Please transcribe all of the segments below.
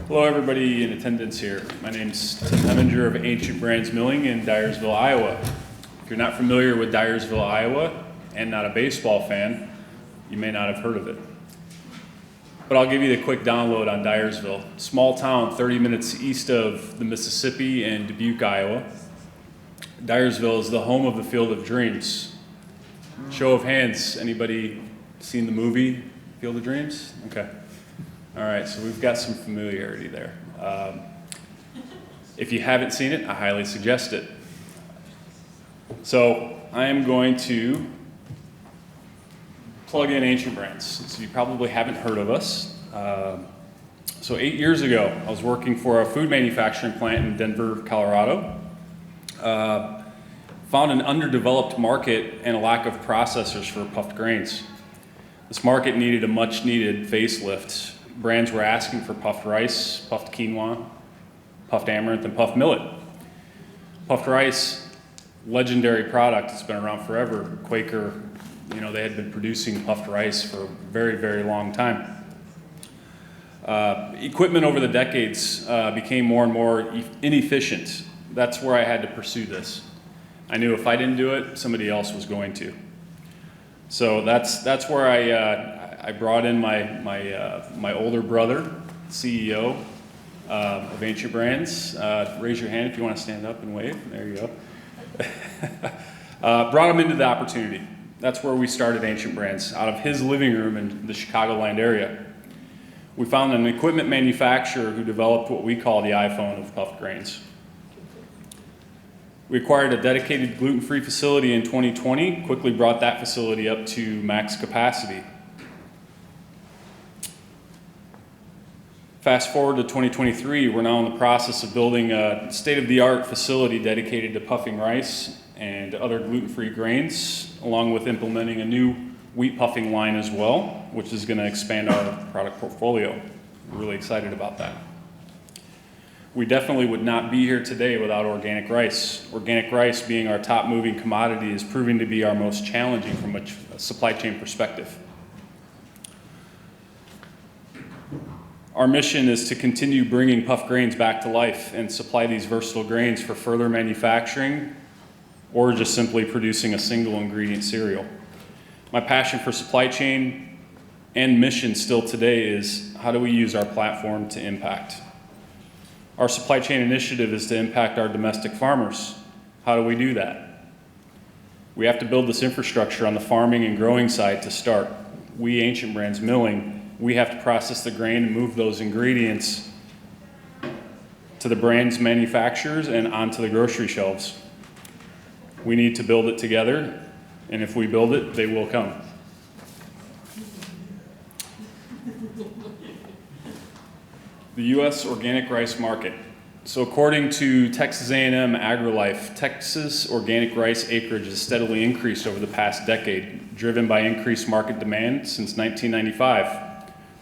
Hello everybody in attendance here. My name's Tim Heminger of Ancient Brands Milling in Dyersville, Iowa. If you're not familiar with Dyersville, Iowa, and not a baseball fan, you may not have heard of it. But I'll give you the quick download on Dyersville. Small town 30 minutes east of the Mississippi and Dubuque, Iowa. Dyersville is the home of the Field of Dreams. Show of hands, anybody seen the movie Field of Dreams? Okay. All right, so we've got some familiarity there. If you haven't seen it, I highly suggest it. So I am going to plug in Ancient Brands. So you probably haven't heard of us. So 8 years ago, I was working for a food manufacturing plant in Denver, Colorado. Found an underdeveloped market and a lack of processors for puffed grains. This market needed a much needed facelift. Brands were asking for puffed rice, puffed quinoa, puffed amaranth, and puffed millet. Puffed rice, legendary product. It's been around forever. Quaker, they had been producing puffed rice for a very, very long time. Equipment over the decades became more and more inefficient. That's where I had to pursue this. I knew if I didn't do it, somebody else was going to. So that's where I brought in my older brother, CEO of Ancient Brands. Raise your hand if you want to stand up and wave. There you go. Brought him into the opportunity. That's where we started Ancient Brands, out of his living room in the Chicagoland area. We found an equipment manufacturer who developed what we call the iPhone of puffed grains. We acquired a dedicated gluten-free facility in 2020, quickly brought that facility up to max capacity. Fast forward to 2023, we're now in the process of building a state-of-the-art facility dedicated to puffing rice and other gluten-free grains, along with implementing a new wheat puffing line as well, which is going to expand our product portfolio. We're really excited about that. We definitely would not be here today without organic rice. Organic rice, being our top moving commodity, is proving to be our most challenging from a supply chain perspective. Our mission is to continue bringing puffed grains back to life and supply these versatile grains for further manufacturing or just simply producing a single ingredient cereal. My passion for supply chain and mission still today is how do we use our platform to impact? Our supply chain initiative is to impact our domestic farmers. How do we do that? We have to build this infrastructure on the farming and growing side to start. We, Ancient Brands Milling, we have to process the grain and move those ingredients to the brand's manufacturers and onto the grocery shelves. We need to build it together, and if we build it, they will come. The U.S. organic rice market. So according to Texas A&M AgriLife, Texas organic rice acreage has steadily increased over the past decade, driven by increased market demand since 1995.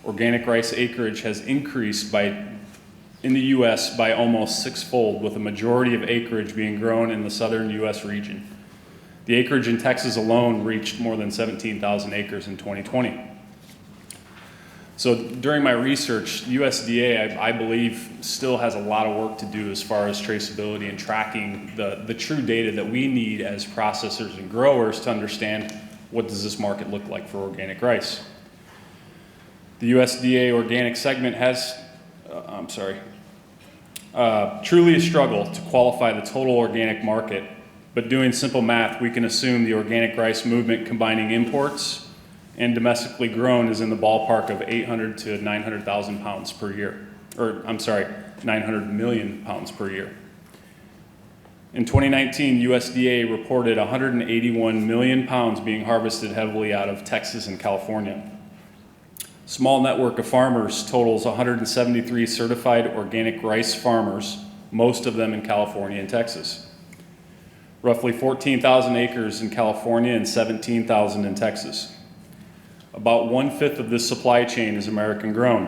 Organic rice acreage has increased in the U.S. by almost sixfold, with a majority of acreage being grown in the southern U.S. region. The acreage in Texas alone reached more than 17,000 acres in 2020. So during my research, USDA, I believe, still has a lot of work to do as far as traceability and tracking the true data that we need as processors and growers to understand what does this market look like for organic rice. The USDA organic segment has, truly a struggle to qualify the total organic market, but doing simple math, we can assume the organic rice movement combining imports and domestically grown is in the ballpark of 800 to 900,000 pounds per year, 900 million pounds per year. In 2019, USDA reported 181 million pounds being harvested heavily out of Texas and California. Small network of farmers totals 173 certified organic rice farmers, most of them in California and Texas. Roughly 14,000 acres in California and 17,000 in Texas. About 1/5 of this supply chain is American grown.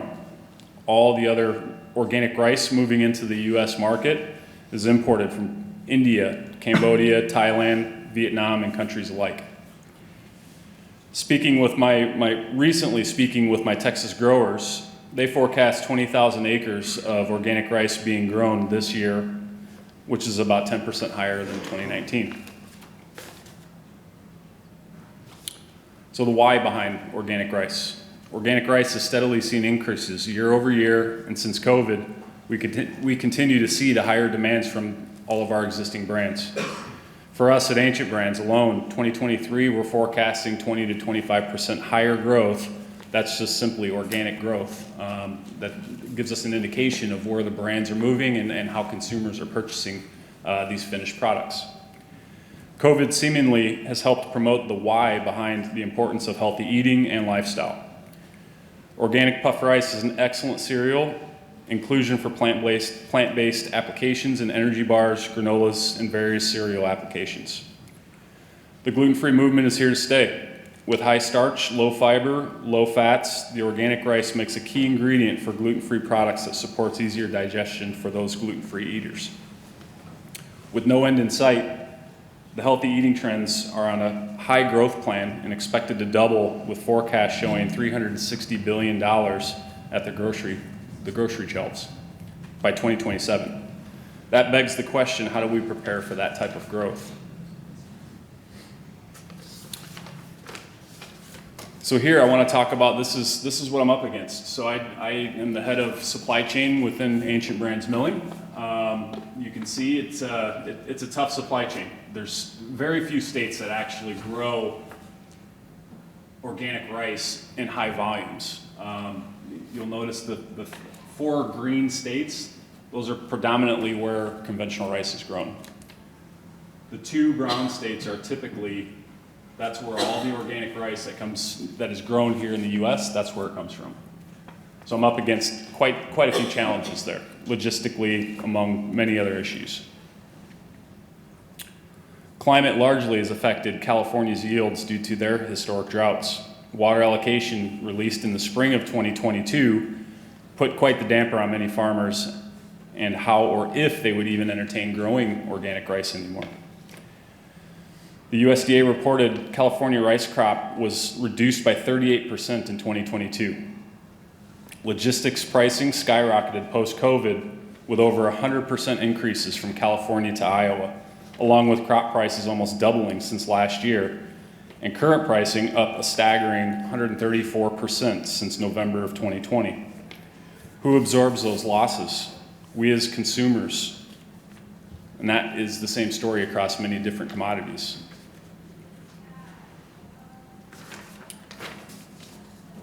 All the other organic rice moving into the US market is imported from India, Cambodia, Thailand, Vietnam, and countries alike. Recently speaking with my Texas growers, they forecast 20,000 acres of organic rice being grown this year, which is about 10% higher than 2019. So the why behind organic rice. Organic rice has steadily seen increases year over year, and since COVID, we continue to see the higher demands from all of our existing brands. For us at Ancient Brands alone, 2023, we're forecasting 20 to 25% higher growth. That's just simply organic growth. That gives us an indication of where the brands are moving and how consumers are purchasing these finished products. COVID seemingly has helped promote the why behind the importance of healthy eating and lifestyle. Organic puff rice is an excellent cereal, inclusion for plant-based applications in energy bars, granolas, and various cereal applications. The gluten-free movement is here to stay. With high starch, low fiber, low fats, the organic rice makes a key ingredient for gluten-free products that supports easier digestion for those gluten-free eaters. With no end in sight, the healthy eating trends are on a high growth plan and expected to double, with forecasts showing $360 billion at the grocery shelves by 2027. That begs the question, how do we prepare for that type of growth? So here I want to talk about, this is what I'm up against. So I am the head of supply chain within Ancient Brands Milling. You can see it's a tough supply chain. There's very few states that actually grow organic rice in high volumes. You'll notice the 4 green states, those are predominantly where conventional rice is grown. The 2 brown states are typically, that's where all the organic rice that is grown here in the US, that's where it comes from. So I'm up against quite a few challenges there, logistically, among many other issues. Climate largely has affected California's yields due to their historic droughts. Water allocation released in the spring of 2022 put quite the damper on many farmers and how or if they would even entertain growing organic rice anymore. The USDA reported California rice crop was reduced by 38% in 2022. Logistics pricing skyrocketed post-COVID with over 100% increases from California to Iowa, along with crop prices almost doubling since last year, and current pricing up a staggering 134% since November of 2020. Who absorbs those losses? We as consumers. And that is the same story across many different commodities.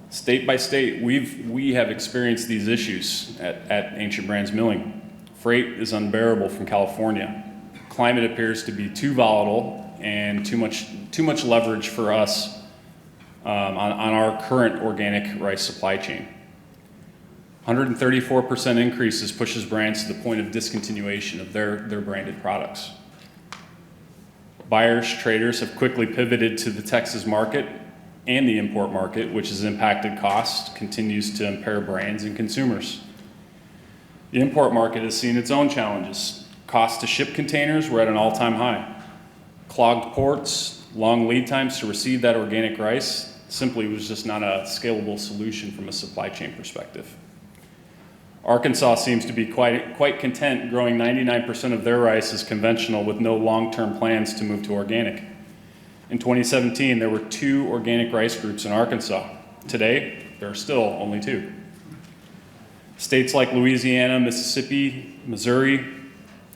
State by state, we have experienced these issues at Ancient Brands Milling. Freight is unbearable from California. Climate appears to be too volatile and too much leverage for us on our current organic rice supply chain. 134% increases pushes brands to the point of discontinuation of their branded products. Buyers, traders have quickly pivoted to the Texas market and the import market, which has impacted costs, continues to impair brands and consumers. The import market has seen its own challenges. Cost to ship containers were at an all-time high. Clogged ports, long lead times to receive that organic rice simply was just not a scalable solution from a supply chain perspective. Arkansas seems to be quite content growing 99% of their rice as conventional with no long-term plans to move to organic. In 2017, there were 2 organic rice groups in Arkansas. Today, there are still only 2. States like Louisiana, Mississippi, Missouri,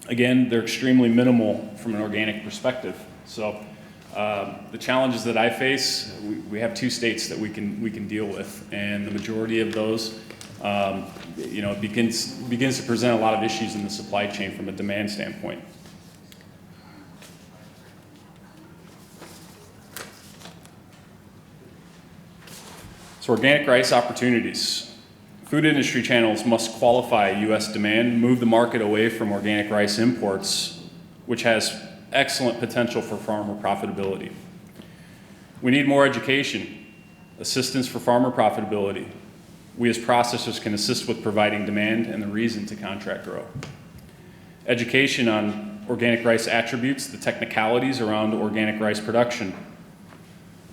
again, they're extremely minimal from an organic perspective. So the challenges that I face, we have 2 states that we can deal with, and the majority of those, it begins to present a lot of issues in the supply chain from a demand standpoint. So organic rice opportunities. Food industry channels must qualify U.S. demand, move the market away from organic rice imports, which has excellent potential for farmer profitability. We need more education, assistance for farmer profitability. We as processors can assist with providing demand and the reason to contract grow. Education on organic rice attributes, the technicalities around organic rice production.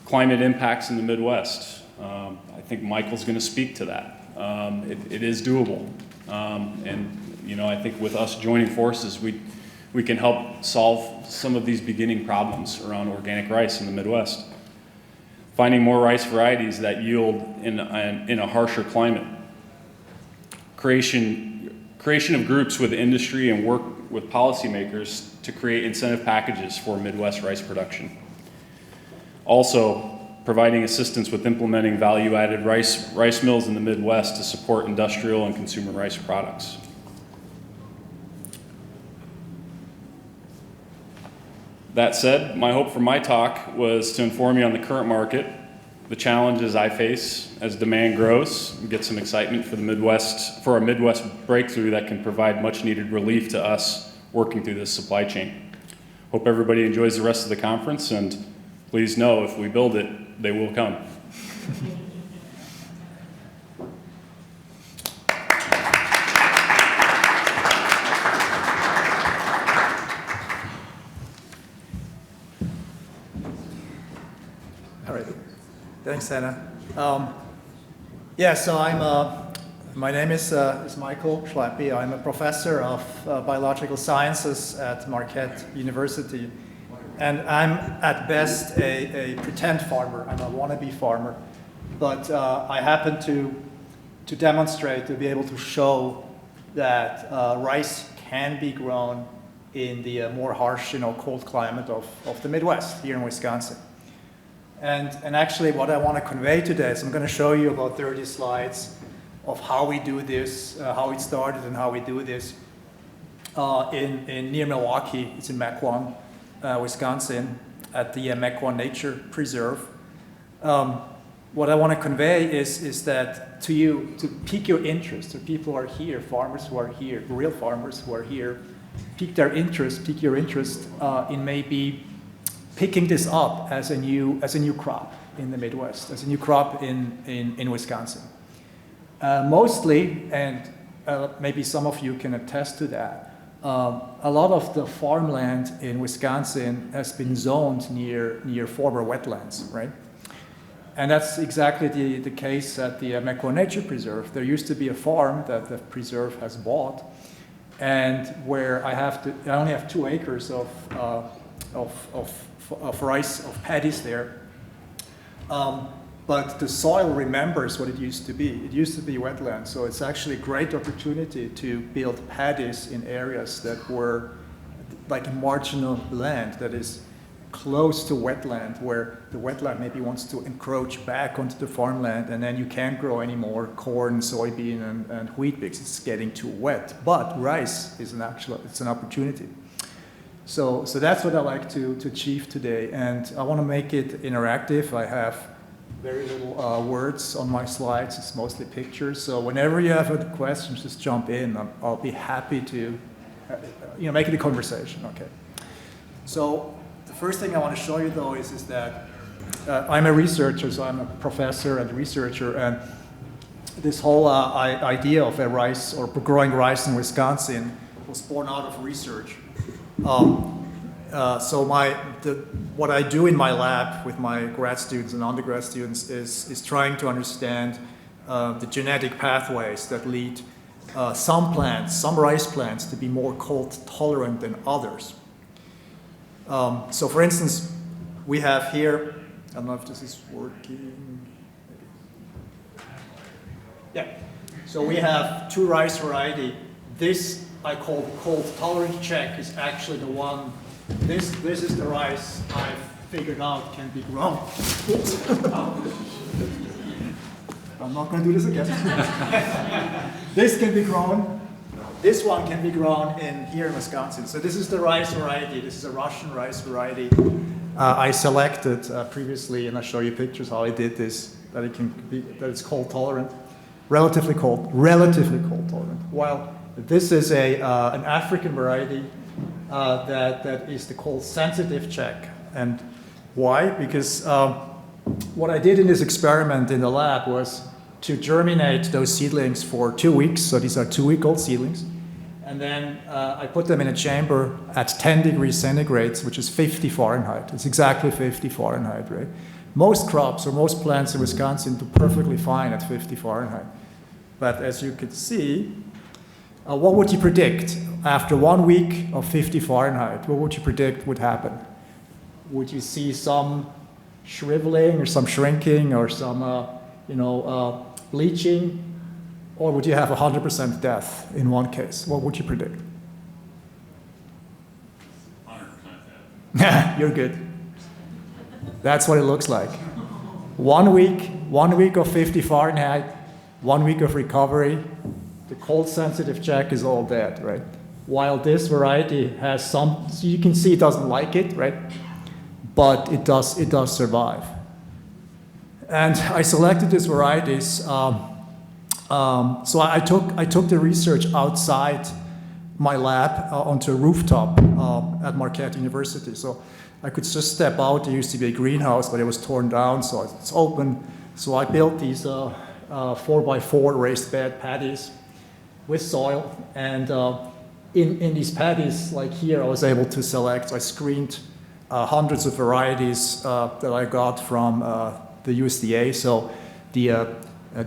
Climate impacts in the Midwest. I think Michael's going to speak to that. It is doable. And I think with us joining forces, we can help solve some of these beginning problems around organic rice in the Midwest. Finding more rice varieties that yield in a harsher climate. Creation of groups with industry and work with policymakers to create incentive packages for Midwest rice production. Also, providing assistance with implementing value-added rice mills in the Midwest to support industrial and consumer rice products. That said, my hope for my talk was to inform you on the current market, the challenges I face as demand grows, and get some excitement for a Midwest breakthrough that can provide much needed relief to us working through this supply chain. Hope everybody enjoys the rest of the conference, and please know if we build it, they will come. Thanks, Anna. My name is Michael Schläppi. I'm a professor of biological sciences at Marquette University. And I'm at best a pretend farmer. I'm a wannabe farmer. But I happen to demonstrate, to be able to show that rice can be grown in the more harsh, cold climate of the Midwest here in Wisconsin. And actually what I want to convey today is I'm going to show you about 30 slides of how we do this, how it started and how we do this in near Milwaukee. It's in Mequon, Wisconsin, at the Mequon Nature Preserve. What I want to convey is that to you, to pique your interest, to people who are here, farmers who are here, real farmers who are here, pique your interest in maybe picking this up as a new crop in the Midwest, as a new crop in Wisconsin. Mostly, and maybe some of you can attest to that, a lot of the farmland in Wisconsin has been zoned near former wetlands, right? And that's exactly the case at the Mequon Nature Preserve. There used to be a farm that the preserve has bought, and where I only have 2 acres of rice, of paddies there. But the soil remembers what it used to be. It used to be wetland, so it's actually a great opportunity to build paddies in areas that were like marginal land that is close to wetland, where the wetland maybe wants to encroach back onto the farmland, and then you can't grow any more corn, soybean, and wheat because it's getting too wet. But rice is it's an opportunity. So that's what I like to achieve today, and I want to make it interactive. I have very little words on my slides. It's mostly pictures. So whenever you have questions, just jump in. I'll be happy to, make it a conversation. Okay. So the first thing I want to show you though is that I'm a researcher, so I'm a professor and researcher, and this whole idea of a rice or growing rice in Wisconsin was born out of research. What I do in my lab with my grad students and undergrad students is trying to understand the genetic pathways that lead some rice plants to be more cold tolerant than others. So for instance, we have here, I don't know if this is working. Yeah, so we have 2 rice variety. This I call cold tolerant check is actually the one. This is the rice I've figured out can be grown. Oops. I'm not going to do this again. This can be grown. This one can be grown here in Wisconsin. So this is the rice variety. This is a Russian rice variety. I selected previously, and I'll show you pictures how I did this. That it's cold tolerant, relatively cold tolerant. While this is an African variety that is the cold sensitive check. And why? Because what I did in this experiment in the lab was to germinate those seedlings for 2 weeks. So these are 2-week-old seedlings. And then I put them in a chamber at 10 degrees centigrade, which is 50 Fahrenheit. It's exactly 50 Fahrenheit, right? Most crops or most plants in Wisconsin do perfectly fine at 50 Fahrenheit. But as you could see, what would you predict after 1 week of 50 Fahrenheit? What would you predict would happen? Would you see some shriveling or some shrinking or some bleaching? Or would you have 100% death in one case? What would you predict? 100% death. You're good. That's what it looks like. 1 week of 50 Fahrenheit, 1 week of recovery. The cold sensitive jack is all dead, right? While this variety has some, so you can see it doesn't like it, right? But it does survive. And I selected these varieties. So I took the research outside my lab onto a rooftop at Marquette University. So I could just step out. There used to be a greenhouse, but it was torn down, so it's open. So I built these 4x4 raised bed patties with soil. And in these patties, like here, I was able to select. I screened hundreds of varieties that I got from the USDA. So the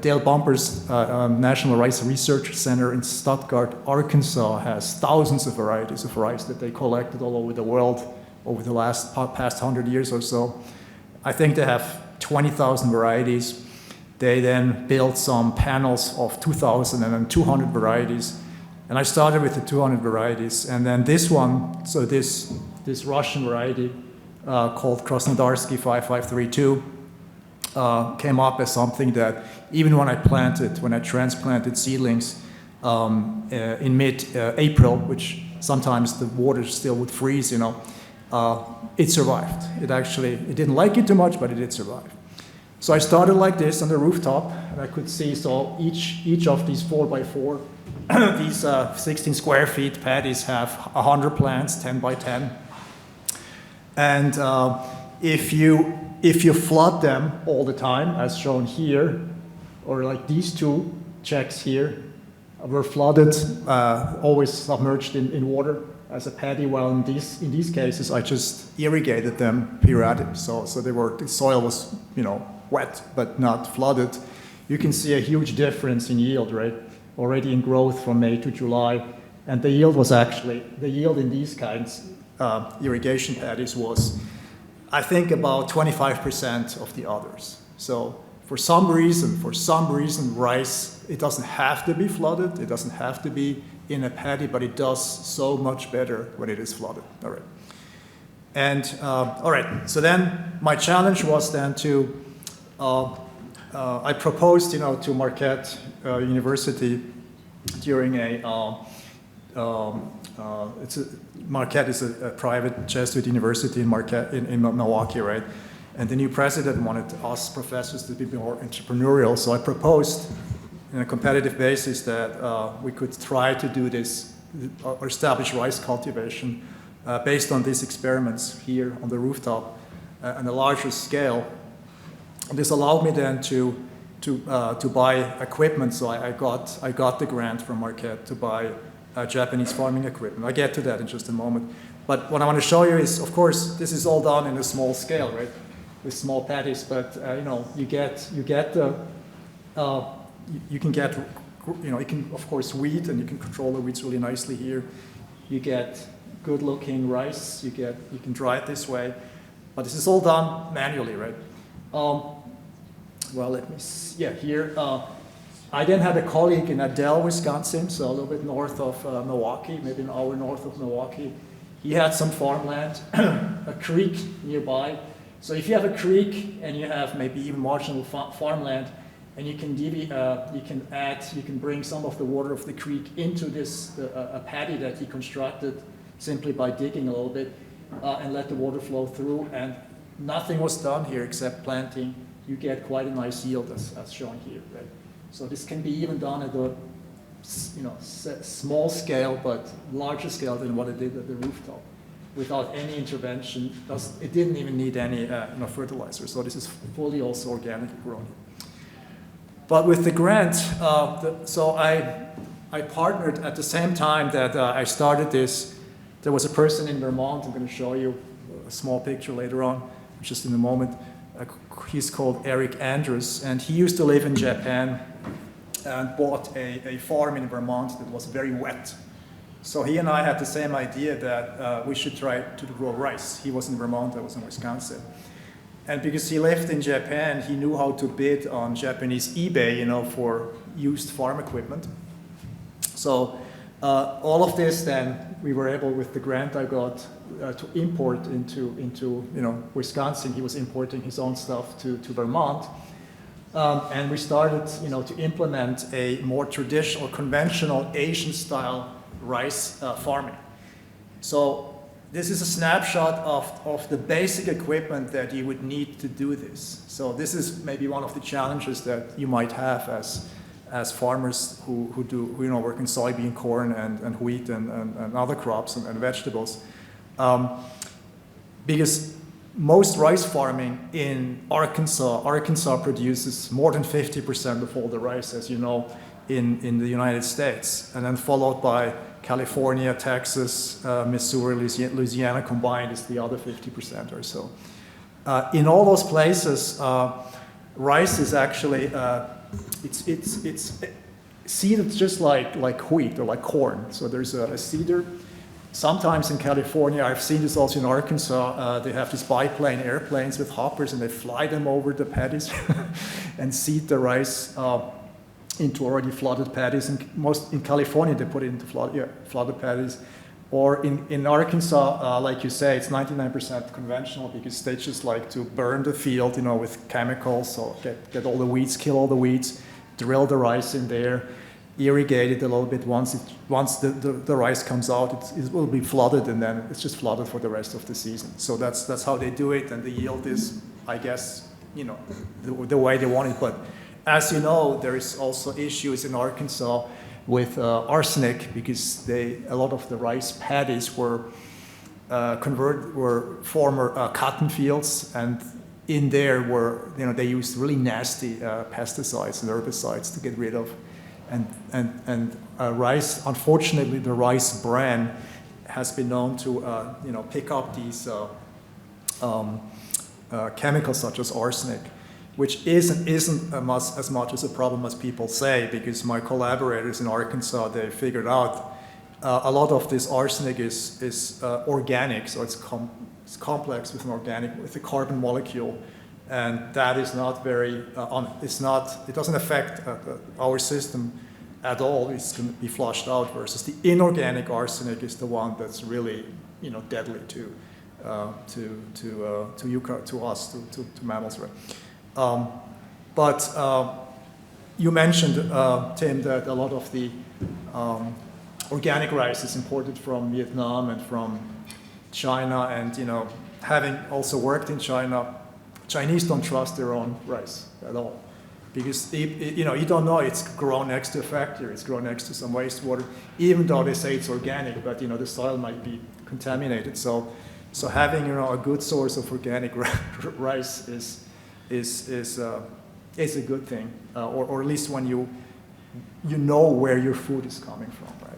Dale Bumpers National Rice Research Center in Stuttgart, Arkansas, has thousands of varieties of rice that they collected all over the world over the past 100 years or so. I think they have 20,000 varieties. They then built some panels of 2,000 and then 200 varieties. And I started with the 200 varieties. And then this one, so this Russian variety called Krasnodarsky 5532, came up as something that even when I transplanted seedlings in mid-April, which sometimes the water still would freeze, it survived. It didn't like it too much, but it did survive. So I started like this on the rooftop, and I could see, so each of these 4x4, these 16 square feet patties have 100 plants, 10 by 10. And if you flood them all the time, as shown here, or like these two checks here, were flooded, always submerged in water as a paddy, while in these cases, I just irrigated them periodically. So the soil was, wet, but not flooded. You can see a huge difference in yield, right? Already in growth from May to July. And the yield in these kinds, irrigation paddies was, I think, about 25% of the others. So for some reason, rice, it doesn't have to be flooded. It doesn't have to be in a paddy, but it does so much better when it is flooded. All right. And all right, so then my challenge was then to, I proposed, to Marquette University during Marquette is a private Jesuit university in Marquette, in Milwaukee, right? And the new president wanted us professors to be more entrepreneurial, so I proposed on a competitive basis that we could try to do this, or establish rice cultivation based on these experiments here on the rooftop on a larger scale. And this allowed me then to buy equipment, so I got the grant from Marquette to buy Japanese farming equipment. I'll get to that in just a moment. But what I want to show you is, of course, this is all done in a small scale, right? With small patties, but you can of course weed, and you can control the weeds really nicely here. You get good-looking rice. You can dry it this way, but this is all done manually, right? Well, let me see. Yeah, here. I then had a colleague in Adel, Wisconsin, so a little bit north of Milwaukee, maybe an hour north of Milwaukee. He had some farmland, a creek nearby. So if you have a creek and you have maybe even marginal farmland, and you can bring some of the water of the creek into this a paddy that he constructed simply by digging a little bit and let the water flow through. And nothing was done here except planting. You get quite a nice yield as shown here, right? So this can be even done at a small scale, but larger scale than what it did at the rooftop, without any intervention. It didn't even need any fertilizer. So this is fully also organically grown. But with the grant, so I partnered at the same time that I started this. There was a person in Vermont. I'm going to show you a small picture later on, just in a moment. He's called Eric Andrews, and he used to live in Japan. and bought a farm in Vermont that was very wet. So he and I had the same idea that we should try to grow rice. He was in Vermont, I was in Wisconsin. And because he lived in Japan, he knew how to bid on Japanese eBay, you know, for used farm equipment. So all of this, then we were able, with the grant I got, to import into you know, Wisconsin. He was importing his own stuff to Vermont. And we started, you know, to implement a more traditional, conventional Asian-style rice farming. So this is a snapshot of the basic equipment that you would need to do this. So this is maybe one of the challenges that you might have as farmers who you know, work in soybean, corn, and wheat and other crops and vegetables. Because most rice farming in Arkansas produces more than 50% of all the rice, as you know, in the United States, and then followed by California, Texas, Missouri, Louisiana combined is the other 50% or so. In all those places, rice is actually it's seeded just like wheat or like corn. So there's a seeder. Sometimes in California, I've seen this also in Arkansas, they have these biplane airplanes with hoppers and they fly them over the paddies and seed the rice into already flooded paddies. In California, they put it into flooded paddies. Or in Arkansas, like you say, it's 99% conventional because they just like to burn the field, you know, with chemicals, so get all the weeds, kill all the weeds, drill the rice in there, irrigate it a little bit. Once the rice comes out, it will be flooded, and then it's just flooded for the rest of the season. So that's how they do it, and the yield is, I guess, you know, the way they want it. But as you know, there is also issues in Arkansas with arsenic because a lot of the rice paddies were former cotton fields, and in there they used really nasty pesticides and herbicides to get rid of. And rice, unfortunately, the rice bran has been known to pick up these chemicals such as arsenic, which isn't as much as a problem as people say, because my collaborators in Arkansas, they figured out a lot of this arsenic is organic, so it's complex with a carbon molecule, and that is not very, it doesn't affect our system at all. It's going to be flushed out, versus the inorganic arsenic is the one that's really, you know, deadly to us, to mammals, right? But you mentioned, Tim, that a lot of the organic rice is imported from Vietnam and from China, and, you know, having also worked in China, Chinese don't trust their own rice at all, because you don't know it's grown next to a factory, it's grown next to some wastewater, even though they say it's organic, but, you know, the soil might be contaminated. So having, you know, a good source of organic rice is a good thing, or at least when you know where your food is coming from, right?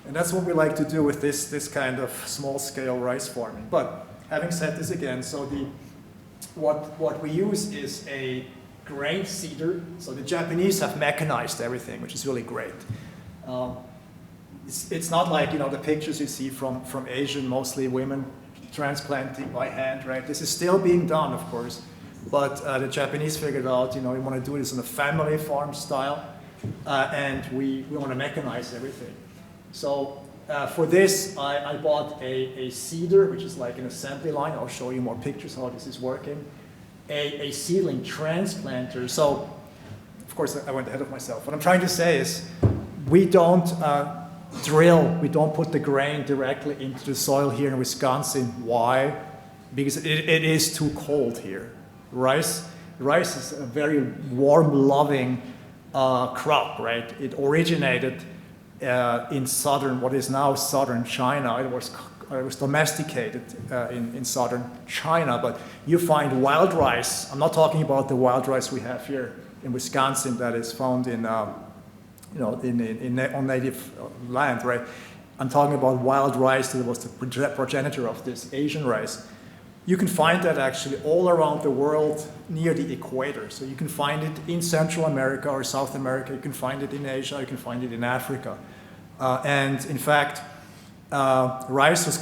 And that's what we like to do with this kind of small-scale rice farming. But having said this again, so what we use is a grain seeder. So the Japanese have mechanized everything, which is really great. It's not like, you know, the pictures you see from Asian, mostly women transplanting by hand, right? This is still being done, of course. But the Japanese figured out, you know, we want to do this in a family farm style, and we want to mechanize everything. So for this, I bought a seeder, which is like an assembly line. I'll show you more pictures how this is working. A seedling transplanter. So, of course, I went ahead of myself. What I'm trying to say is we don't drill, we don't put the grain directly into the soil here in Wisconsin. Why? Because it is too cold here. Rice is a very warm, loving crop, right? It originated in what is now southern China. It was domesticated in southern China, but you find wild rice. I'm not talking about the wild rice we have here in Wisconsin that is found on native land, right? I'm talking about wild rice that was the progenitor of this Asian rice. You can find that actually all around the world near the equator. So you can find it in Central America or South America, you can find it in Asia, you can find it in Africa. And in fact, rice was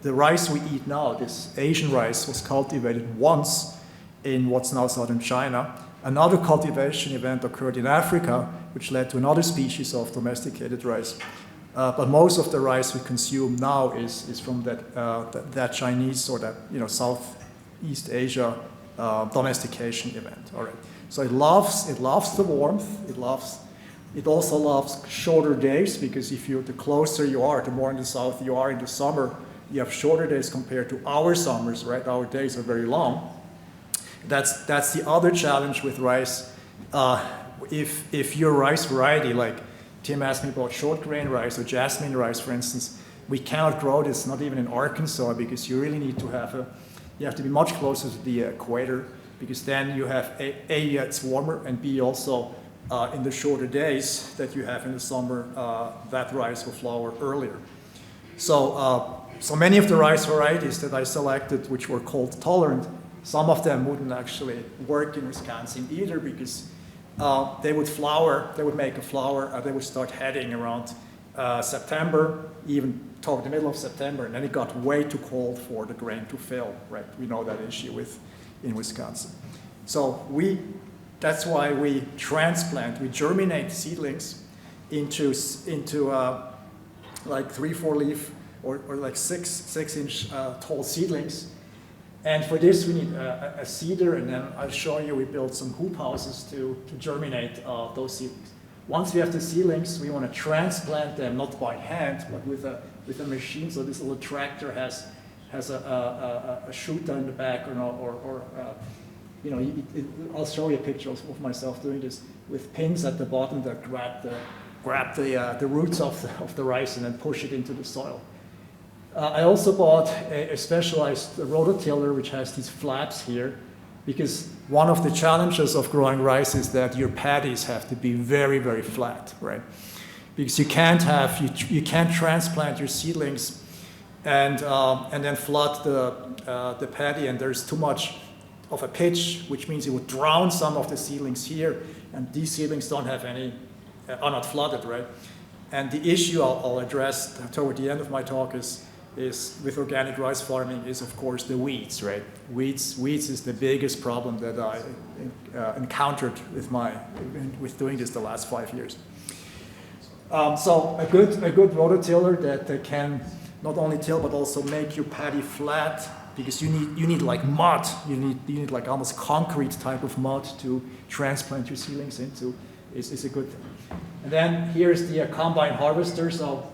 the rice we eat now, this Asian rice, was cultivated once in what's now southern China. Another cultivation event occurred in Africa, which led to another species of domesticated rice. But most of the rice we consume now is from that Chinese or that Southeast Asia domestication event. All right. So it loves the warmth. It also loves shorter days, because the closer you are, the more in the south you are in the summer, you have shorter days compared to our summers, right? Our days are very long. That's the other challenge with rice. If your rice variety, like Tim asked me about short grain rice or jasmine rice, for instance, we cannot grow this, not even in Arkansas, because you really need to you have to be much closer to the equator, because then you have A, it's warmer, and B, also in the shorter days that you have in the summer, that rice will flower earlier. So many of the rice varieties that I selected, which were called tolerant, some of them wouldn't actually work in Wisconsin either, because they would make a flower, they would start heading around September, even toward the middle of September, and then it got way too cold for the grain to fill, right? We know that issue in Wisconsin. So that's why we transplant, we germinate seedlings into like 3-4 leaf or like 6-inch tall seedlings. And for this, we need a seeder, and then I'll show you, we built some hoop houses to germinate those seedlings. Once we have the seedlings, we want to transplant them, not by hand, but with a machine. So this little tractor has a shooter in the back, I'll show you a picture of myself doing this, with pins at the bottom that grab the roots of the rice and then push it into the soil. I also bought a specialized rototiller, which has these flaps here, because one of the challenges of growing rice is that your paddies have to be very, very flat, right? Because you can't transplant your seedlings and then flood the paddy, and there's too much of a pitch, which means it would drown some of the seedlings here, and these seedlings don't have any, are not flooded, right? And the issue I'll address toward the end of my talk is with organic rice farming is, of course, the weeds, right? Weeds is the biggest problem that I encountered with doing this the last 5 years. So a good rototiller that can not only till but also make your paddy flat, because you need like mud, you need like almost concrete type of mud to transplant your seedlings into, is a good thing. And then here's the combine harvester. So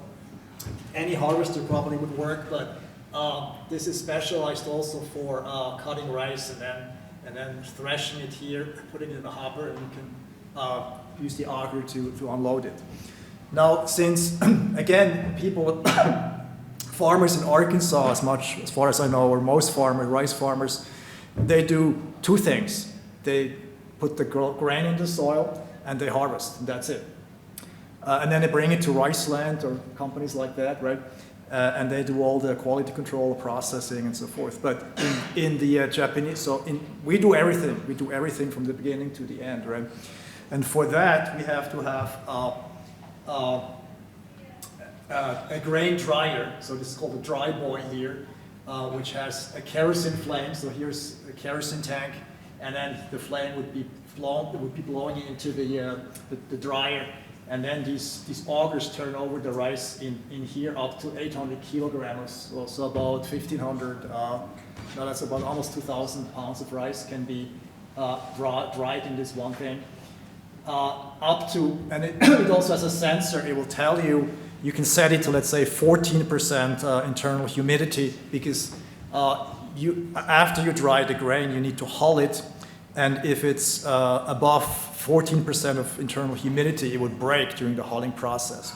any harvester probably would work, but this is specialized also for cutting rice and then threshing it here, putting it in the hopper, and you can use the auger to unload it. Now, since again, farmers in Arkansas, as far as I know, or most rice farmers, they do two things. They put the grain in the soil and they harvest, and that's it. And then they bring it to Riceland or companies like that, right? And they do all the quality control, processing, and so forth. But in the Japanese, we do everything. We do everything from the beginning to the end, right? And for that, we have to have a grain dryer. So this is called a dry boy here, which has a kerosene flame. So here's a kerosene tank, and then the flame would be blowing into the dryer. And then these augers turn over the rice in here up to 800 kilograms, so about 1,500, that's about almost 2,000 pounds of rice can be dried in this one thing. And it also has a sensor. It will tell you can set it to, let's say, 14% internal humidity, because after you dry the grain, you need to hull it. And if it's above 14% of internal humidity, it would break during the hulling process.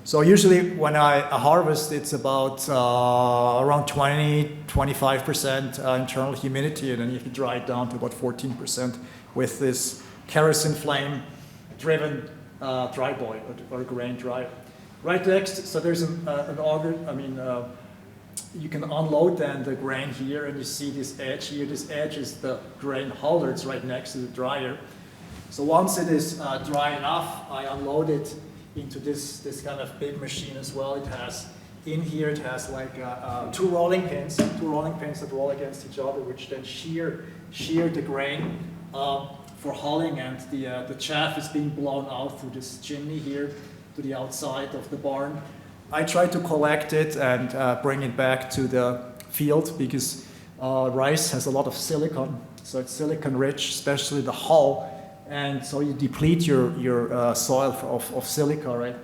So usually when I harvest, it's about around 20-25% internal humidity, and then you can dry it down to about 14% with this kerosene flame driven dry boy or grain dryer. Right next, so there's an auger, you can unload then the grain here, and you see this edge here. This edge is the grain holder. It's right next to the dryer. So once it is dry enough, I unload it into this kind of big machine as well. It has in here, it has like two rolling pins that roll against each other, which then shear the grain for hulling, and the chaff is being blown out through this chimney here to the outside of the barn. I try to collect it and bring it back to the field because rice has a lot of silicon, so it's silicon rich, especially the hull, and so you deplete your soil of silica, right?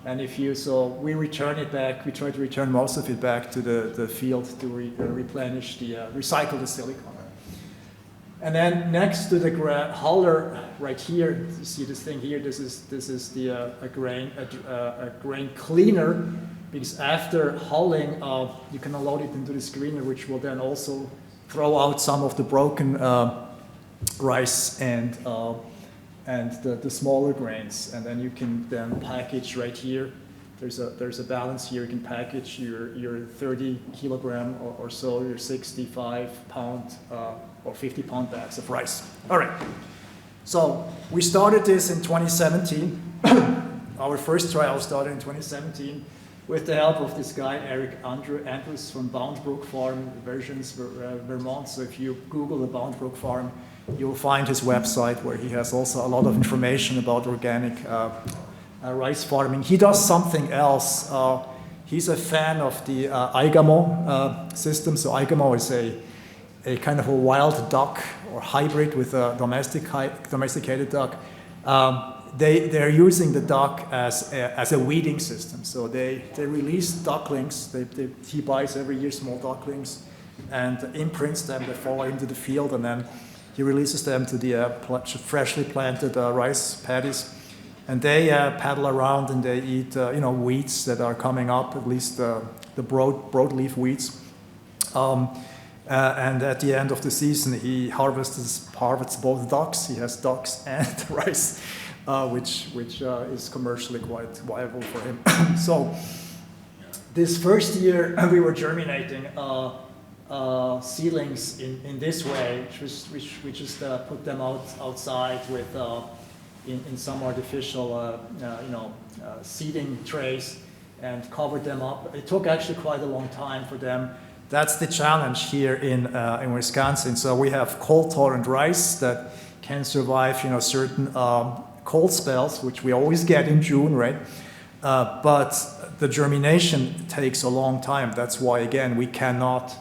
And we return it back, we try to return most of it back to the field to replenish recycle the silicon. And then next to the huller right here, you see this thing here, this is a grain cleaner, because after hulling, you can unload it into the screener, which will then also throw out some of the broken rice and the smaller grains, and then you can then package right here. There's a balance here. You can package your 30 kilogram or so, your 65 pound or 50 pound bags of rice. All right. So we started this in 2017. Our first trial started in 2017 with the help of this guy, Eric Andrews from Bound Brook Farm, Versions, Vermont. So if you Google the Bound Brook Farm, you'll find his website where he has also a lot of information about organic rice farming. He does something else. He's a fan of the Igamo system. So Igamo is a kind of a wild duck or hybrid with a domesticated duck. They're using the duck as a weeding system. So they release ducklings. He buys every year small ducklings and imprints them. They fall into the field, and then he releases them to the freshly planted rice paddies. And they paddle around and they eat weeds that are coming up, at least the broadleaf weeds. And at the end of the season, he harvests both ducks. He has ducks and rice, which is commercially quite viable for him. So this first year, we were germinating seedlings in this way, which we just put them outside with in some artificial seeding trays and covered them up. It took actually quite a long time for them. That's the challenge here in Wisconsin. So we have cold tolerant rice that can survive certain cold spells, which we always get in June, right? But the germination takes a long time. That's why, again, we cannot,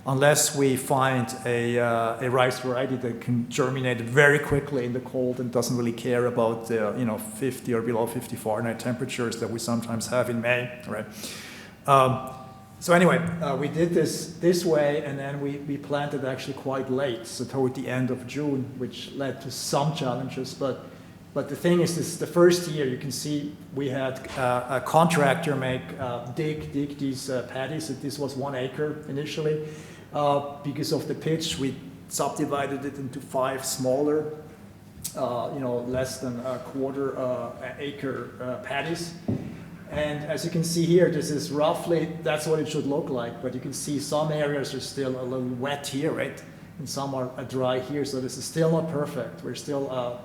unless we find a rice variety that can germinate very quickly in the cold and doesn't really care about the 50 or below 50 Fahrenheit temperatures that we sometimes have in May, right? So anyway, we did this way, and then we planted actually quite late, so toward the end of June, which led to some challenges. But the thing is, this is the first year. You can see we had a contractor dig these paddies. This was 1 acre initially. Because of the pitch, we subdivided it into 5 smaller, less than a quarter acre paddies. And as you can see here, this is roughly, that's what it should look like. But you can see some areas are still a little wet here, right? And some are dry here. So this is still not perfect. We're still,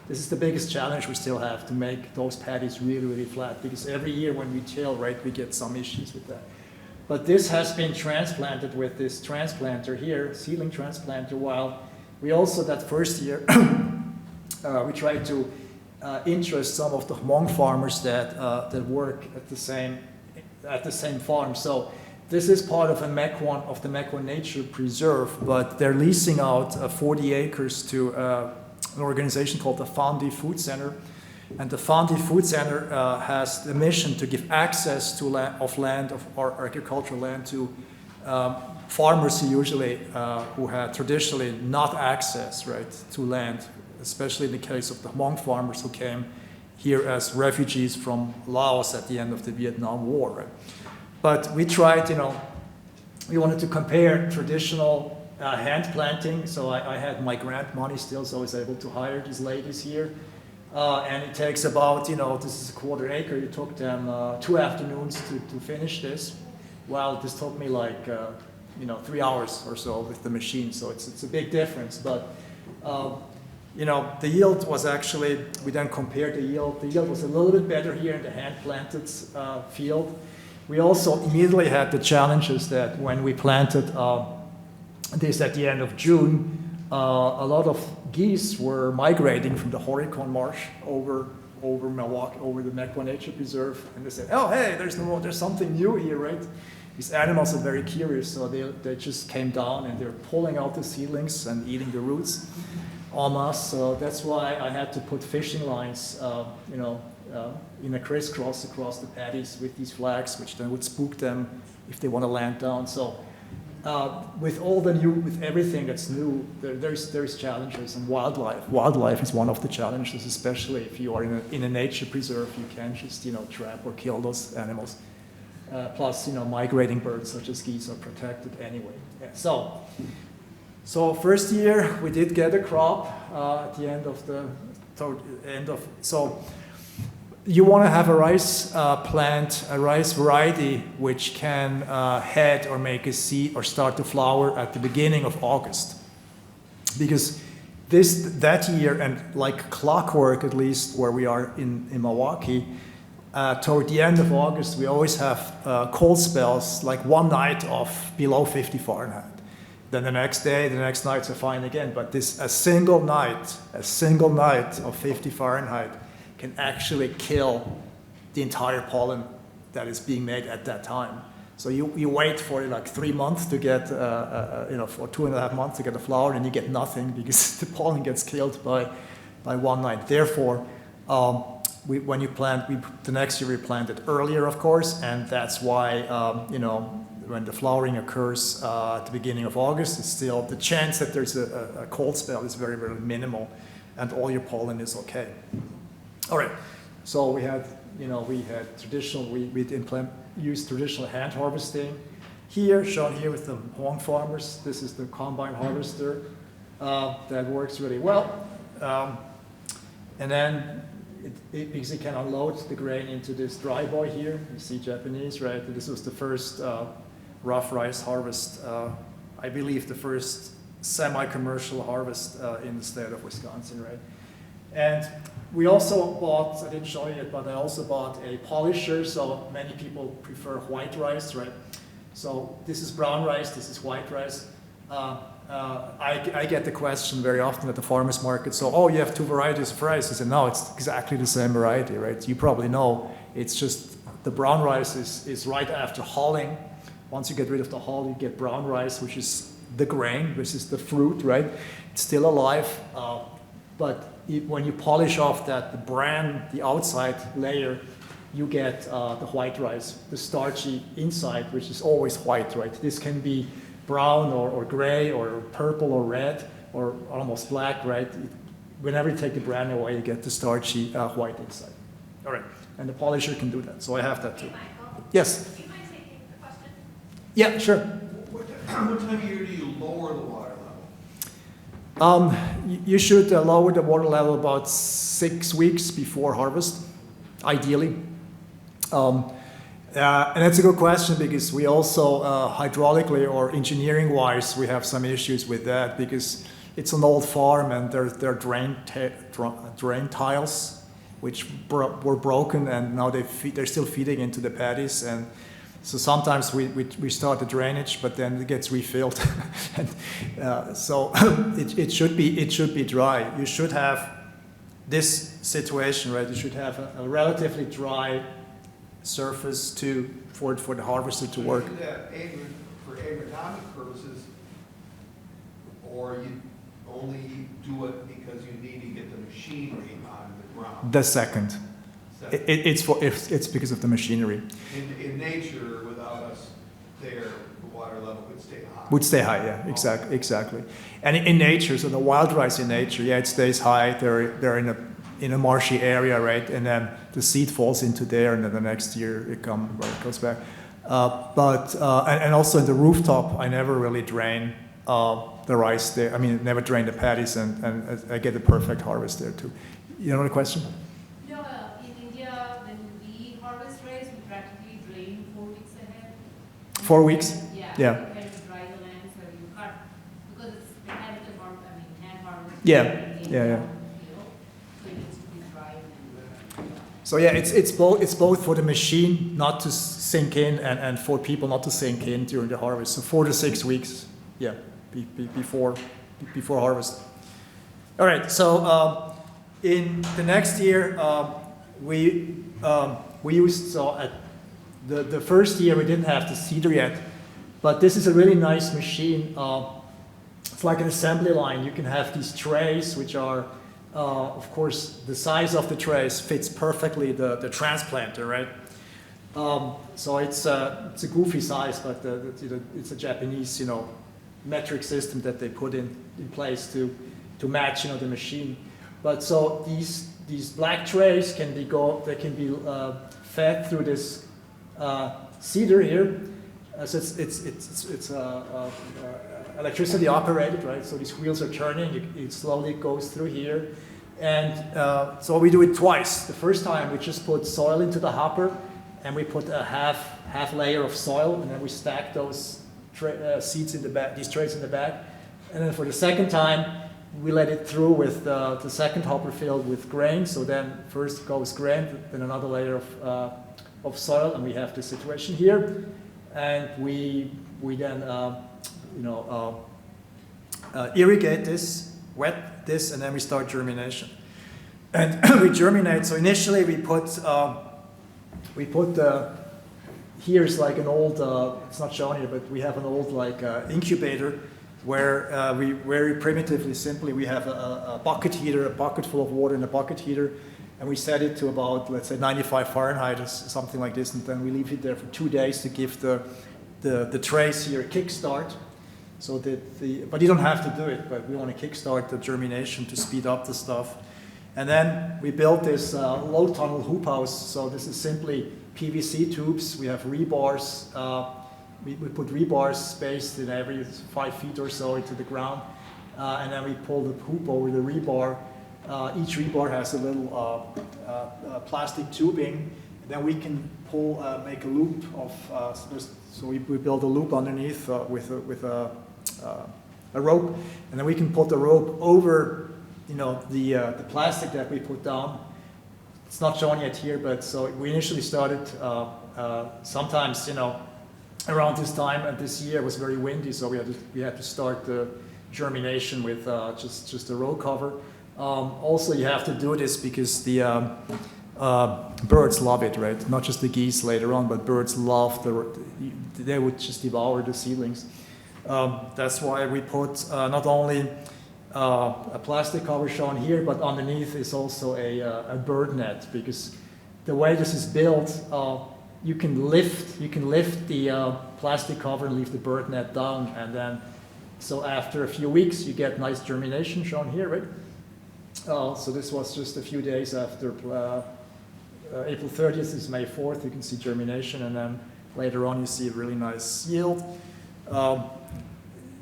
this is the biggest challenge we still have, to make those paddies really, really flat. Because every year when we till, right, we get some issues with that. But this has been transplanted with this transplanter here, seedling transplanter, while we also, that first year, we tried to interest some of the Hmong farmers that work at the same farm. So this is part of the Mequon Nature Preserve, but they're leasing out 40 acres to an organization called the Fondy Food Center. And the Fondy Food Center has the mission to give access to agricultural land to farmers who had traditionally not access, right, to land, especially in the case of the Hmong farmers who came here as refugees from Laos at the end of the Vietnam War. Right? But we tried, we wanted to compare traditional hand planting. So I had my grant money still, so I was able to hire these ladies here. And it takes about, this is a quarter acre. It took them 2 afternoons to finish this. Well, this took me like 3 hours or so with the machine, so it's a big difference. But the yield was actually, we then compared the yield. The yield was a little bit better here in the hand-planted field. We also immediately had the challenges that when we planted this at the end of June, a lot of geese were migrating from the Horicon Marsh over Milwaukee, over the Mequon Nature Preserve, and they said, "Oh, hey, there's something new here, right?" These animals are very curious, so they just came down and they're pulling out the seedlings and eating the roots en masse. So that's why I had to put fishing lines, in a crisscross across the paddies with these flags, which then would spook them if they want to land down. So with everything that's new, there's challenges, and wildlife is one of the challenges, especially if you are in a nature preserve. You can't just trap or kill those animals. Plus, migrating birds such as geese are protected anyway. Yeah. So first year we did get a crop at the end of so. You want to have a rice plant, a rice variety, which can head or make a seed or start to flower at the beginning of August. Because that year, and like clockwork at least where we are in Milwaukee, toward the end of August, we always have cold spells, like one night of below 50 Fahrenheit. Then the next nights are fine again. But a single night of 50 Fahrenheit can actually kill the entire pollen that is being made at that time. So you wait for like 3 months to get, for 2.5 months to get a flower, and you get nothing because the pollen gets killed by one night. Therefore, when you plant, the next year we plant it earlier, of course, and that's why, when the flowering occurs at the beginning of August, it's still, the chance that there's a cold spell is very, very minimal, and all your pollen is okay. All right, so we used traditional hand harvesting. Shown here with the Hmong farmers, this is the combine harvester that works really well. And then because it can unload the grain into this dry boy here. You see Japanese, right? This was the first rough rice harvest, I believe the first semi-commercial harvest in the state of Wisconsin, right? And we also bought, I didn't show you it, but I also bought a polisher. So many people prefer white rice, right? So this is brown rice, this is white rice. I get the question very often at the farmer's market, so, you have two varieties of rice. I said, no, it's exactly the same variety, right? You probably know, it's just the brown rice is right after hulling. Once you get rid of the hull, you get brown rice, which is the grain, which is the fruit, right? It's still alive, but when you polish off the bran, the outside layer, you get the white rice, the starchy inside, which is always white, right? This can be brown or gray or purple or red or almost black, right? Whenever you take the bran away, you get the starchy white inside. All right, and the polisher can do that, so I have that too. Hey, Michael. Yes? Do you mind taking the question? Yeah, sure. What time of year do you lower the water level? You should lower the water level about 6 weeks before harvest, ideally. And that's a good question because we also hydraulically or engineering-wise, we have some issues with that because it's an old farm and there are drain tiles which were broken and now they're still feeding into the paddies, and so sometimes we start the drainage, but then it gets refilled. And, so it should be dry. You should have this situation, right? You should have a relatively dry surface for the harvester to work. Do that for agronomic purposes, or you only do it because you need to get the machinery on the ground? The second. It's because of the machinery. In nature, without us there, the water level would stay high. Would stay high, yeah, exactly. And in nature, so the wild rice in nature, yeah, it stays high. They're in a marshy area, right? And then the seed falls into there, and then the next year it goes back. And also in the rooftop, I never really drain the rice there. I mean, never drain the paddies, and I get the perfect harvest there too. You know the question? No, in India, when we harvest rice, we practically drain 4 weeks ahead. 4 weeks? Yeah. Yeah. You kind of dry the land so you cut, because it's mechanical farm, hand harvest. Yeah, in yeah, yeah. the field, so it needs to be dried and, So yeah, it's both for the machine not to sink in and for people not to sink in during the harvest. So 4 to 6 weeks, yeah, before harvest. All right. So in the next year, we used at the first year we didn't have the seeder yet, but this is a really nice machine. It's like an assembly line. You can have these trays, which are of course, the size of the trays fits perfectly the transplanter, right? So it's a goofy size, but it's a Japanese, metric system that they put in place to match, the machine. But so these black trays can be fed through this seeder here. So it's electricity operated, right? So these wheels are turning. It slowly goes through here. And so we do it twice. The first time we just put soil into the hopper, and we put a half layer of soil, and then we stack those seeds in the back, these trays in the back. And then for the second time, we let it through with the second hopper filled with grain. So then first goes grain, then another layer of soil, and we have this situation here. And we then irrigate this, wet this, and then we start germination. And we germinate. So initially we put here's like an old, it's not shown here, but we have an old incubator where we very primitively, simply, we have a bucket heater, a bucket full of water in a bucket heater, and we set it to about, let's say, 95 Fahrenheit or something like this, and then we leave it there for 2 days to give the trays here a kickstart. So but you don't have to do it, but we want to kickstart the germination to speed up the stuff. And then we built this low tunnel hoop house. So this is simply PVC tubes. We have rebars. We put rebars spaced in every 5 feet or so into the ground. And then we pull the hoop over the rebar. Each rebar has a little plastic tubing. Then we can make a loop of, so we build a loop underneath with a rope, and then we can put the rope over, the plastic that we put down. It's not shown yet here, but so we initially started sometimes, around this time, and this year was very windy, so we had to start the germination with just a row cover. Also, you have to do this because the birds love it, right? Not just the geese later on, but birds love they would just devour the seedlings. That's why we put not only a plastic cover shown here, but underneath is also a bird net, because the way this is built, you can lift the plastic cover and leave the bird net down, and then so after a few weeks you get nice germination shown here, right? So this was just a few days after April 30th is May 4th. You can see germination, and then later on you see a really nice yield.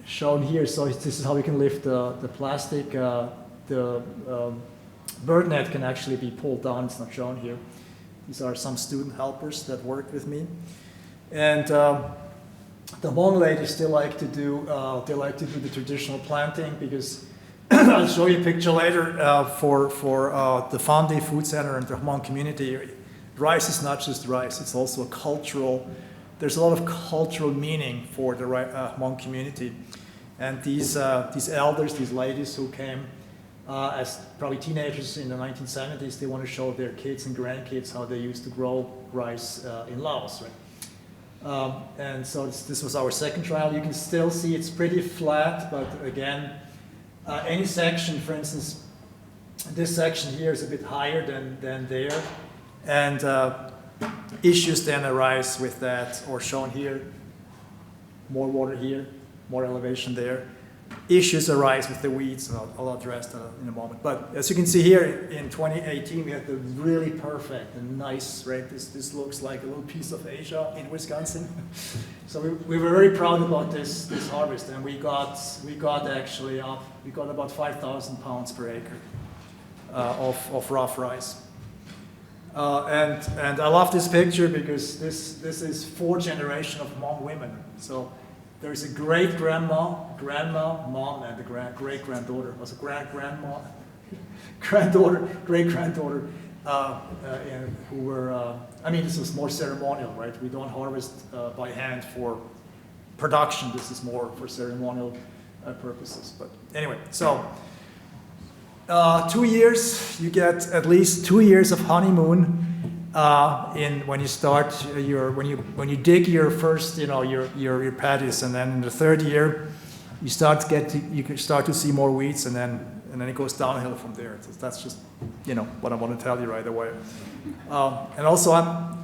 Shown here, so this is how we can lift the plastic. The bird net can actually be pulled down. It's not shown here. These are some student helpers that worked with me, and the Hmong ladies still like to do. They like to do the traditional planting, because I'll show you a picture later for the Fondy Food Center and the Hmong community. Rice is not just rice; it's also a cultural. There's a lot of cultural meaning for the Hmong community, and these elders, these ladies who came as probably teenagers in the 1970s, they want to show their kids and grandkids how they used to grow rice in Laos, right? And so this was our second trial. You can still see it's pretty flat, but again, any section, for instance, this section here is a bit higher than there, and issues then arise with that, or shown here, more water here, more elevation there. Issues arise with the weeds, and I'll address that in a moment. But as you can see here, in 2018, we had the really perfect and nice, right? This looks like a little piece of Asia in Wisconsin. So we were very proud about this harvest, and we got about 5,000 pounds per acre of rough rice. And I love this picture because this is 4 generations of Hmong women. So there's a great grandma, mom, and a great granddaughter. Also grandma, granddaughter, great granddaughter, who were. I mean, this was more ceremonial, right? We don't harvest by hand for production. This is more for ceremonial purposes. But anyway, so 2 years, you get at least 2 years of honeymoon when you start when you dig your first your patties, and then in the 3rd year you can start to see more weeds, and then it goes downhill from there. So that's just what I want to tell you right away. And also,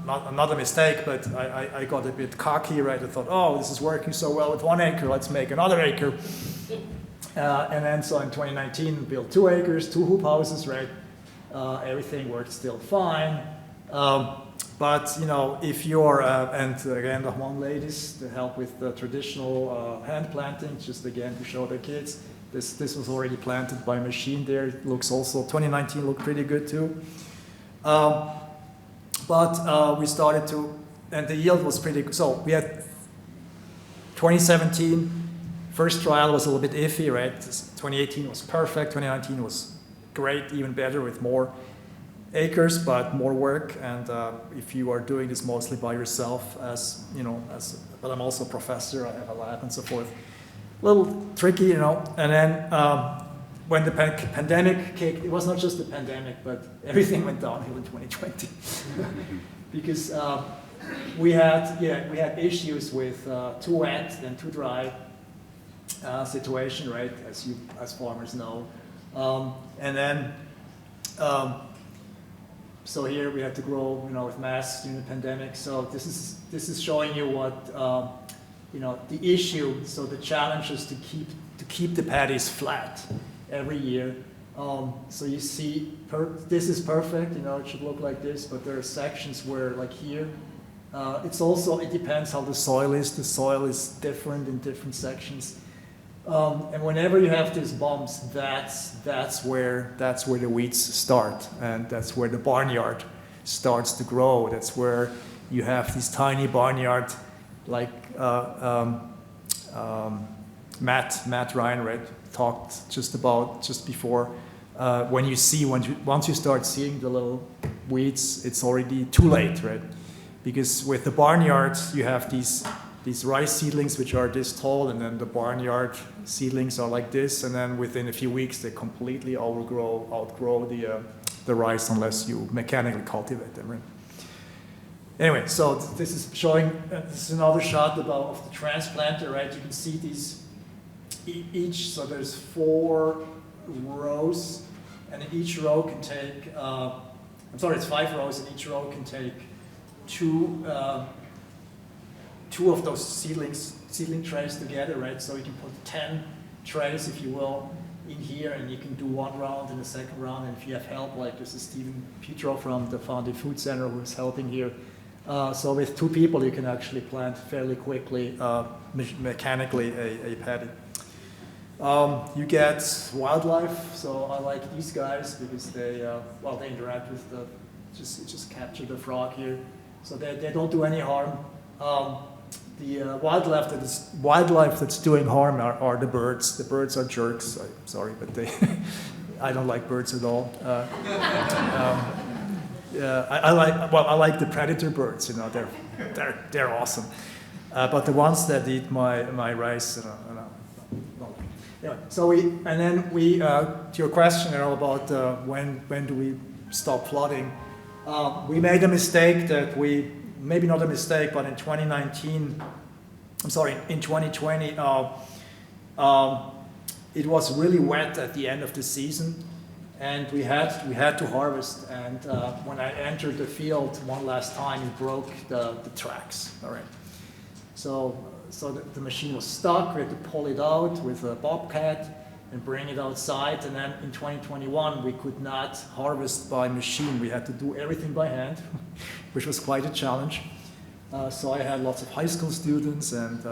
not a mistake, but I got a bit cocky, right? I thought, oh, this is working so well with 1 acre, let's make another acre. And then so in 2019, built 2 acres, 2 hoop houses, right? Everything worked still fine. But if you're, and again, the Hmong ladies to help with the traditional hand planting, just again to show the kids, this was already planted by machine there. It looks also, 2019 looked pretty good too. But we started to, and the yield was pretty good. So we had 2017, first trial was a little bit iffy, right? 2018 was perfect, 2019 was great, even better with more acres, but more work. And if you are doing this mostly by yourself, but I'm also a professor, I have a lab and so forth. A little tricky, And then when the pandemic kicked, it was not just the pandemic, but everything went downhill in 2020 because we had issues with too wet and too dry situation, right? As farmers know, and then. So here we had to grow, with masks during the pandemic. So this is showing you what, the issue. So the challenge is to keep the patties flat every year. So you see, this is perfect. It should look like this, but there are sections where, like here, it depends how the soil is. The soil is different in different sections. And whenever you have these bumps, that's where the weeds start, and that's where the barnyard starts to grow. That's where you have these tiny barnyard, like Matt Ryan talked just before. Once you start seeing the little weeds, it's already too late, right? Because with the barnyard, you have these rice seedlings which are this tall, and then the barnyard seedlings are like this, and then within a few weeks they completely outgrow the rice unless you mechanically cultivate them, right? Anyway, so this is showing, this is another shot of the transplanter, right? You can see these so there's 4 rows, and each row can take, it's 5 rows, and each row can take 2 of those seedling trays together, right? So you can put 10 trays, if you will, in here, and you can do 1 round and a second round. And if you have help, like this is Stephen Petro from the Fondy Food Center who's helping here. So with 2 people, you can actually plant fairly quickly, mechanically, a paddy. You get wildlife. So I like these guys because they interact with just capture the frog here. So they don't do any harm. The wildlife that's doing harm are the birds. The birds are jerks. Sorry, but I don't like birds at all. I like the predator birds. They're awesome. But the ones that eat my rice, Anyway, so to your question about when do we stop flooding, we made a mistake that maybe not a mistake, but in 2020, it was really wet at the end of the season, and we had to harvest. And when I entered the field one last time, it broke the tracks. All right, so the machine was stuck. We had to pull it out with a bobcat and bring it outside. And then in 2021, we could not harvest by machine. We had to do everything by hand, which was quite a challenge. So I had lots of high school students and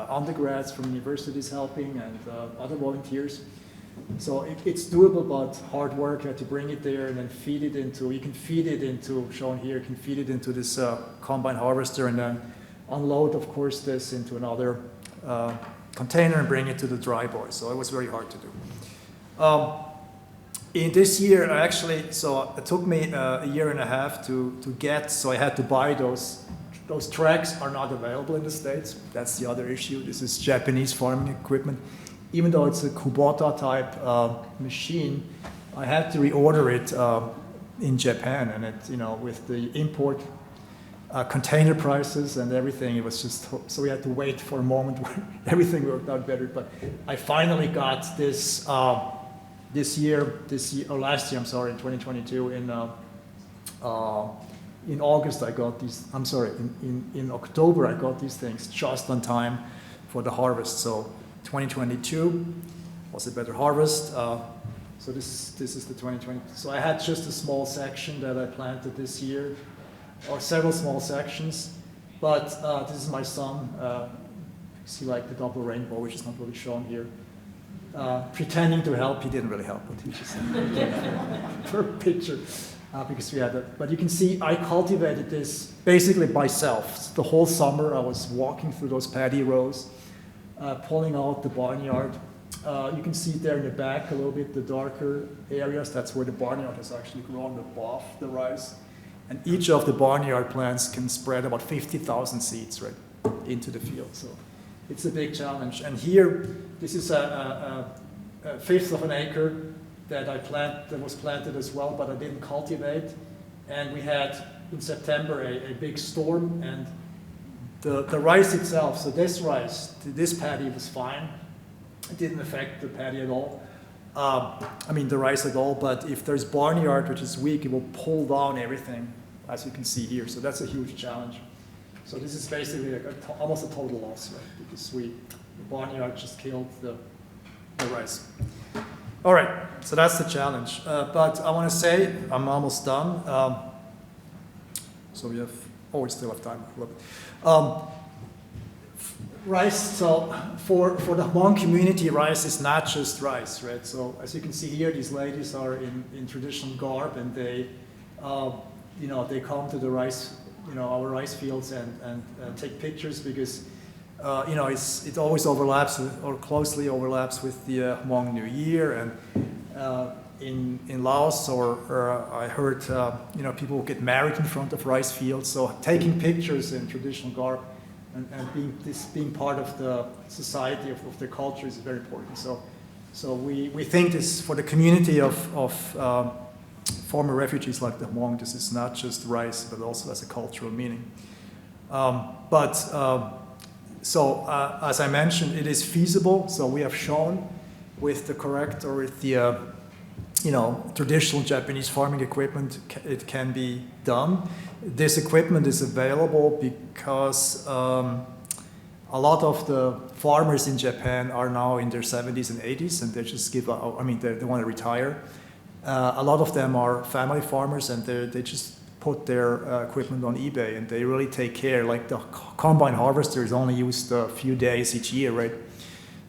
undergrads from universities helping, and other volunteers. So it's doable, but hard work. You have to bring it there and then feed it into, you can feed it into, shown here, you can feed it into this combine harvester and then unload, of course, this into another container and bring it to the dry boy. So it was very hard to do. In this year, so it took me a year and a half to get, so I had to buy those. Those tracks are not available in the States. That's the other issue. This is Japanese farming equipment. Even though it's a Kubota type machine, I had to reorder it in Japan, and it, with the import container prices and everything, it was just, so we had to wait for a moment where everything worked out better. But I finally got this last year, I'm sorry, in 2022, in August I got these, I'm sorry, in October I got these things just on time for the harvest. So 2022 was a better harvest. So this is the 2020. So I had just a small section that I planted this year, or several small sections. But this is my son. See, like the double rainbow, which is not really shown here. Pretending to help, he didn't really help, but he just for a picture. Because we had that. But you can see I cultivated this basically myself. The whole summer I was walking through those paddy rows, pulling out the barnyard. You can see there in the back a little bit the darker areas. That's where the barnyard has actually grown above the rice. And each of the barnyard plants can spread about 50,000 seeds right into the field. So it's a big challenge. And here, this is a fifth of an acre that was planted as well, but I didn't cultivate. And we had in September a big storm, and the rice itself, so this rice, this paddy was fine. It didn't affect the paddy at all. The rice at all, but if there's barnyard which is weak, it will pull down everything, as you can see here. So that's a huge challenge. So this is basically almost a total loss, right? Because the barnyard just killed the rice. All right, so that's the challenge. But I want to say I'm almost done. So we still have time a little bit. Rice, so for the Hmong community, rice is not just rice, right? So as you can see here, these ladies are in traditional garb, and they come to the rice, our rice fields and take pictures because it always overlaps or closely overlaps with the Hmong New Year. And in Laos, or I heard people get married in front of rice fields. So taking pictures in traditional garb and being part of the society of their culture is very important. So we think this for the community of former refugees like the Hmong, this is not just rice, but also has a cultural meaning. So as I mentioned, it is feasible. So we have shown with the correct or with the traditional Japanese farming equipment, it can be done. This equipment is available because a lot of the farmers in Japan are now in their 70s and 80s, and they just give up. They want to retire. A lot of them are family farmers, and they just put their equipment on eBay, and they really take care. Like the combine harvester is only used a few days each year, right?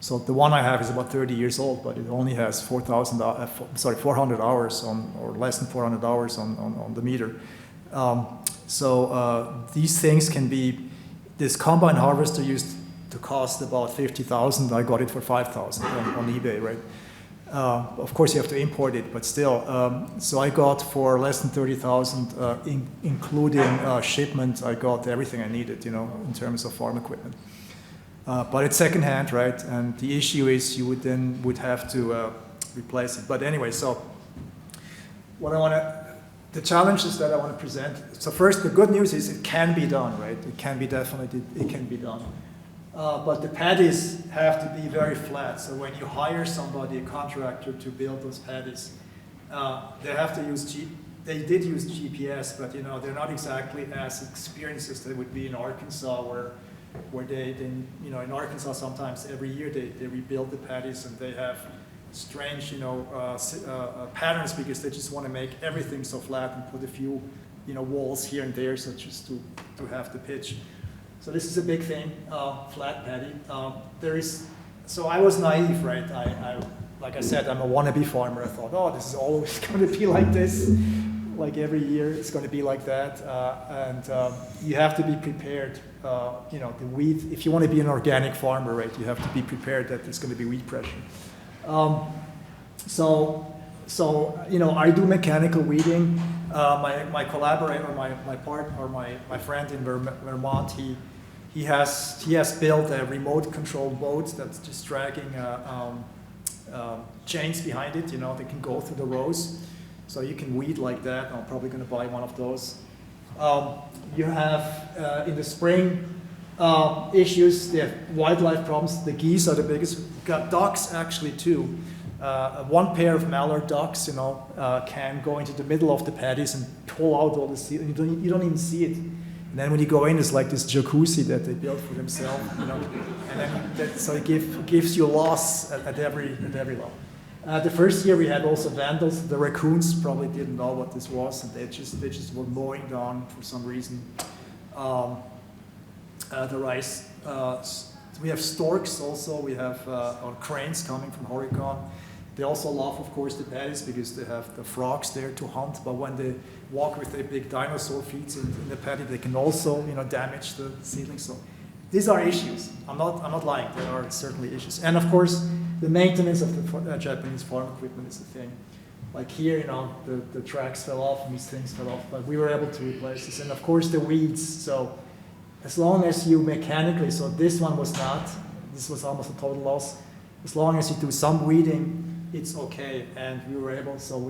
So the one I have is about 30 years old, but it only has 400 hours or less than 400 hours on the meter. These things can be. This combine harvester used to cost about $50,000. I got it for $5,000 on eBay, right? Of course, you have to import it, but still. So I got for less than $30,000, including shipment. I got everything I needed, in terms of farm equipment. But it's secondhand, right? And the issue is you would have to replace it. But anyway, so the challenges that I want to present. So first, the good news is it can be done, right? It can be done. But the paddies have to be very flat. So when you hire somebody, a contractor, to build those paddies, they have to use They did use GPS, but they're not exactly as experienced as they would be in Arkansas, where they in Arkansas sometimes every year they rebuild the paddies, and they have strange patterns because they just want to make everything so flat and put a few walls here and there, so just to have the pitch. So this is a big thing, flat paddy. So I was naive, right? like I said, I'm a wannabe farmer. I thought, oh, this is always going to be like this. Like every year, it's going to be like that. You have to be prepared. The weed, if you want to be an organic farmer, right, you have to be prepared that there's going to be weed pressure. I do mechanical weeding. My collaborator, my friend in Vermont, he has built a remote controlled boat that's just dragging chains behind it. They can go through the rows, so you can weed like that. I'm probably going to buy one of those. You have in the spring issues. They have wildlife problems. The geese are the biggest. We've got ducks actually too. One pair of mallard ducks, can go into the middle of the paddies and pull out all the seed. You don't even see it. And then when you go in, it's like this jacuzzi that they built for themselves, And then so it gives you a loss at every level. The first year we had also vandals. The raccoons probably didn't know what this was, and they just were mowing down for some reason the rice. We have storks also. We have cranes coming from Oregon. They also love, of course, the paddies because they have the frogs there to hunt. But when they walk with their big dinosaur feet in the paddy, they can also, damage the seedlings. So these are issues. I'm not lying. There are certainly issues. And of course, the maintenance of the Japanese farm equipment is the thing. Like here, the tracks fell off and these things fell off, but we were able to replace this. And of course, the weeds. So as long as you mechanically, so this one was not. This was almost a total loss. As long as you do some weeding, it's okay, and we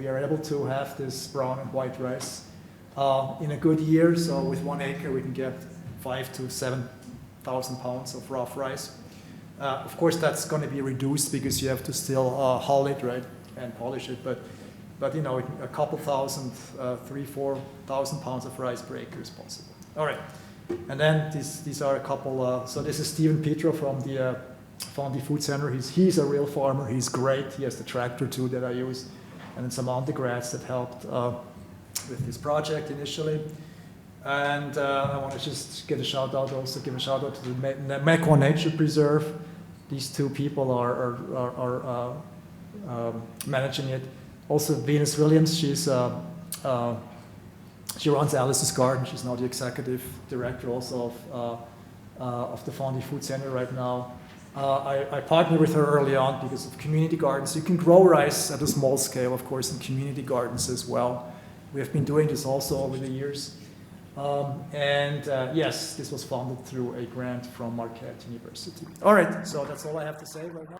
are able to have this brown and white rice in a good year. So with 1 acre, we can get 5,000 to 7,000 pounds of rough rice. Of course, that's going to be reduced because you have to still hull it, right, and polish it. But a couple thousand, 3,000-4,000 pounds of rice per acre is possible. All right, and then these are a couple. So this is Stephen Petro from the Fondy Food Center. He's a real farmer. He's great. He has the tractor too that I use, and then some undergrads that helped with this project initially. And I want to just give a shout out to the Mequon Nature Preserve. These two people are managing it. Also, Venus Williams. She runs Alice's Garden. She's now the executive director also of the Fondy Food Center right now. I partnered with her early on because of community gardens. You can grow rice at a small scale, of course, in community gardens as well. We have been doing this also over the years. Yes, this was funded through a grant from Marquette University. All right, so that's all I have to say right now.